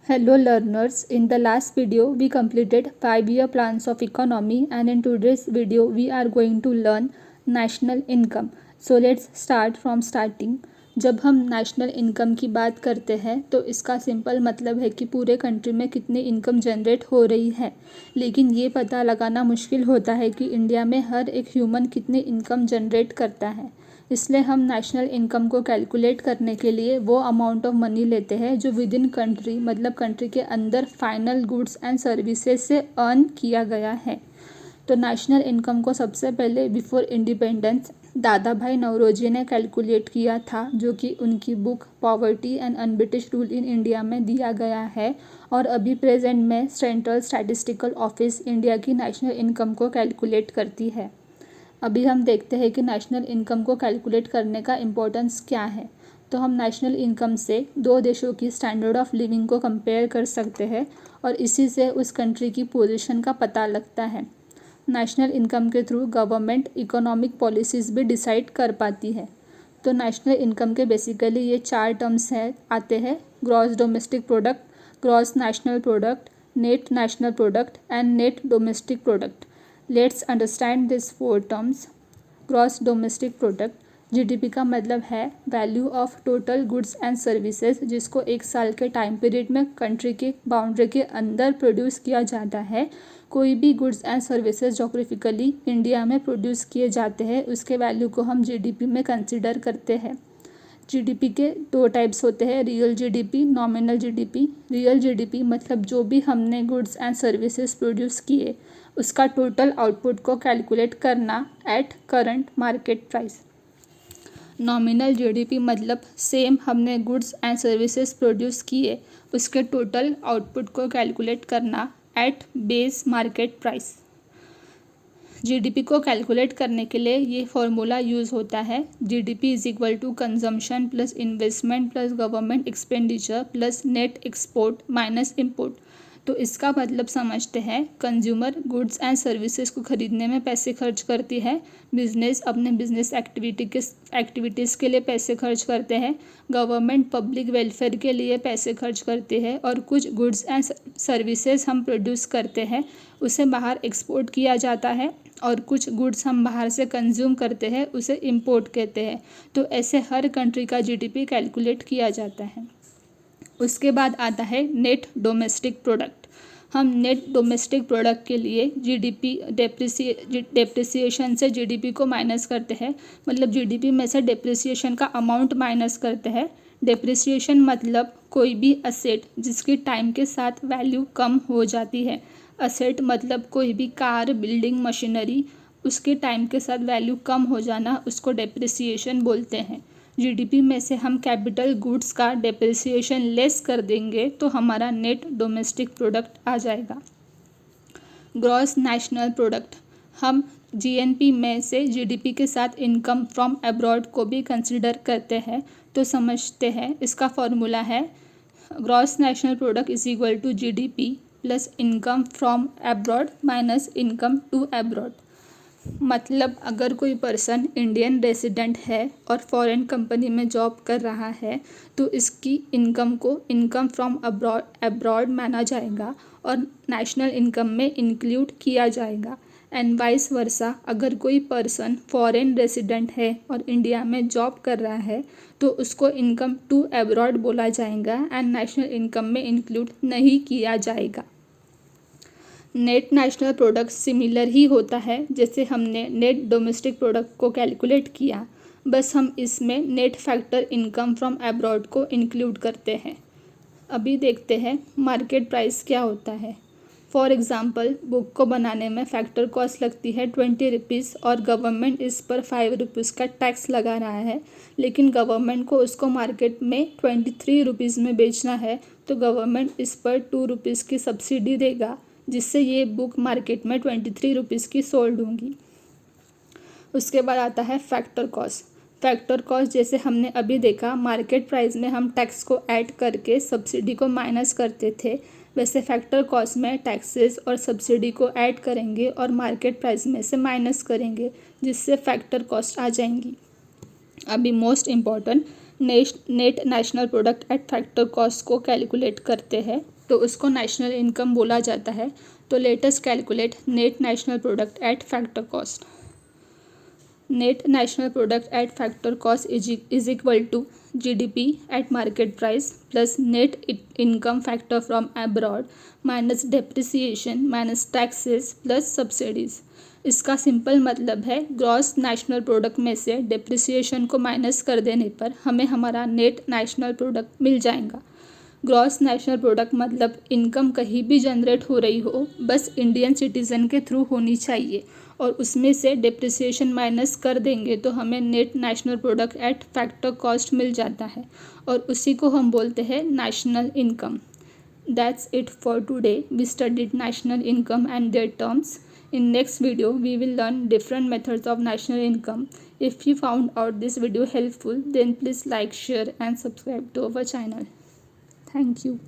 Hello learners, in the last video we completed 5-year plans of economy and in today's video we are going to learn national income. So let's start from starting. जब हम national income की बात करते हैं तो इसका simple मतलब है कि पूरे कंट्री में कितनी इनकम जनरेट हो रही है, लेकिन ये पता लगाना मुश्किल होता है कि इंडिया में हर एक ह्यूमन कितनी इनकम जनरेट करता है। इसलिए हम नेशनल इनकम को कैलकुलेट करने के लिए वो अमाउंट ऑफ मनी लेते हैं जो विद इन कंट्री मतलब कंट्री के अंदर फाइनल गुड्स एंड सर्विसेज से अर्न किया गया है। तो नेशनल इनकम को सबसे पहले बिफोर इंडिपेंडेंस दादा भाई नौरोजी ने कैलकुलेट किया था, जो कि उनकी book poverty and un-British rule in India में दिया गया है और अभी प्रेजेंट में सेंट्रल स्टैटिस्टिकल ऑफिस इंडिया की नेशनल इनकम को कैलकुलेट करती है। अभी हम देखते हैं कि नेशनल इनकम को कैलकुलेट करने का इम्पोर्टेंस क्या है। तो हम नेशनल इनकम से दो देशों की स्टैंडर्ड ऑफ लिविंग को कंपेयर कर सकते हैं और इसी से उस कंट्री की पोजीशन का पता लगता है। नेशनल इनकम के थ्रू गवर्नमेंट इकोनॉमिक पॉलिसीज़ भी डिसाइड कर पाती है। तो नेशनल इनकम के बेसिकली ये 4 टर्म्स आते हैं: gross domestic product, gross national product, net national product and net domestic product. Let's understand this 4 terms. Gross domestic product, GDP का मतलब है value of total goods and services जिसको एक साल के टाइम पीरियड में कंट्री के बाउंड्री के अंदर प्रोड्यूस किया जाता है। कोई भी goods and services geographically India में प्रोड्यूस किए जाते हैं उसके वैल्यू को हम जीडीपी में कंसिडर करते हैं। जीडीपी के 2 टाइप्स होते हैं: real GDP, nominal GDP. Real GDP मतलब जो भी हमने गुड्स एंड सर्विसेज प्रोड्यूस किए उसका टोटल आउटपुट को कैलकुलेट करना at current market price. Nominal GDP मतलब सेम हमने गुड्स एंड सर्विसेज प्रोड्यूस किए उसके टोटल आउटपुट को कैलकुलेट करना at base market price. GDP को कैलकुलेट करने के लिए ये फॉर्मूला यूज़ होता है: GDP is equal to consumption plus investment plus government expenditure plus net export minus import. तो इसका मतलब समझते हैं, कंज्यूमर गुड्स एंड सर्विसेज को खरीदने में पैसे खर्च करती है, बिजनेस अपने बिजनेस एक्टिविटीज़ के लिए पैसे खर्च करते हैं, गवर्नमेंट पब्लिक वेलफेयर के लिए पैसे खर्च करती है और कुछ गुड्स एंड सर्विसेज हम प्रोड्यूस करते हैं उसे बाहर एक्सपोर्ट किया जाता है और कुछ गुड्स हम बाहर से कंज्यूम करते हैं उसे इंपोर्ट कहते हैं। तो ऐसे हर कंट्री का जीडीपी कैलकुलेट किया जाता है। उसके बाद आता है नेट डोमेस्टिक प्रोडक्ट। हम नेट डोमेस्टिक प्रोडक्ट के लिए जीडीपी डेप्रिसिएशन से जीडीपी को माइनस करते हैं, मतलब जीडीपी में से डेप्रिसिएशन का अमाउंट माइनस करते हैं। डेप्रिसिएशन मतलब कोई भी असेट जिसकी टाइम के साथ वैल्यू कम हो जाती है। असेट मतलब कोई भी कार, बिल्डिंग, मशीनरी, उसके टाइम के साथ वैल्यू कम हो जाना उसको डेप्रिसिएशन बोलते हैं। जीडीपी में से हम कैपिटल गुड्स का डेप्रिसिएशन लेस कर देंगे तो हमारा नेट डोमेस्टिक प्रोडक्ट आ जाएगा। ग्रॉस नेशनल प्रोडक्ट, हम जीएनपी में से जीडीपी के साथ इनकम फ्रॉम अब्रॉड को भी कंसिडर करते हैं। तो समझते हैं, इसका फॉर्मूला है gross national product is equal to GDP plus income from abroad minus income to abroad. मतलब अगर कोई पर्सन इंडियन रेसिडेंट है और फॉरेन कंपनी में जॉब कर रहा है तो इसकी इनकम को इनकम फ्रॉम अब्रॉड माना जाएगा और नेशनल इनकम में इंक्लूड किया जाएगा। एंड वाइस वर्सा, अगर कोई पर्सन फॉरेन रेसिडेंट है और इंडिया में जॉब कर रहा है तो उसको इनकम टू अब्रॉड बोला जाएगा एंड नेशनल इनकम में इंक्लूड नहीं किया जाएगा। नेट नेशनल प्रोडक्ट सिमिलर ही होता है जैसे हमने नेट डोमेस्टिक प्रोडक्ट को कैलकुलेट किया, बस हम इसमें net factor income from abroad को इंक्लूड करते हैं। अभी देखते हैं मार्केट प्राइस क्या होता है। फॉर एग्ज़ाम्पल, बुक को बनाने में फैक्टर कॉस्ट लगती है 20 रुपीज़ और गवर्नमेंट इस पर 5 रुपीज़ का टैक्स लगा रहा है, लेकिन गवर्नमेंट को उसको मार्केट में 23 रुपीज़ में बेचना है तो गवर्नमेंट इस पर 2 रुपीज़ की सब्सिडी देगा, जिससे ये बुक मार्केट में 23 रुपीज़ की सोल्ड होंगी। उसके बाद आता है फैक्टर कॉस्ट। फैक्टर कॉस्ट जैसे हमने अभी देखा, मार्केट प्राइस में हम टैक्स को ऐड करके सब्सिडी को माइनस करते थे, वैसे फैक्टर कॉस्ट में टैक्सेस और सब्सिडी को ऐड करेंगे और मार्केट प्राइस में से माइनस करेंगे, जिससे फैक्टर कॉस्ट आ जाएंगी। अभी most important, net national product at factor cost को कैलकुलेट करते हैं। तो उसको नेशनल इनकम बोला जाता है। तो let us calculate net national product at factor cost. Net national product at factor cost is equal to GDP at market price plus net income factor from abroad minus depreciation minus taxes plus subsidies। इसका simple मतलब है gross national product में से depreciation को minus कर देने पर हमें हमारा नेट नेशनल प्रोडक्ट मिल जाएगा। ग्रॉस नेशनल प्रोडक्ट मतलब इनकम कहीं भी जनरेट हो रही हो, बस इंडियन सिटीज़न के थ्रू होनी चाहिए और उसमें से डिप्रिसिएशन माइनस कर देंगे तो हमें net national product at factor cost मिल जाता है और उसी को हम बोलते हैं national income. That's it for today. We studied national income and their terms. In next video, we will learn different methods of national income. If you found out this video helpful, then please like, share and subscribe to our channel. Thank you.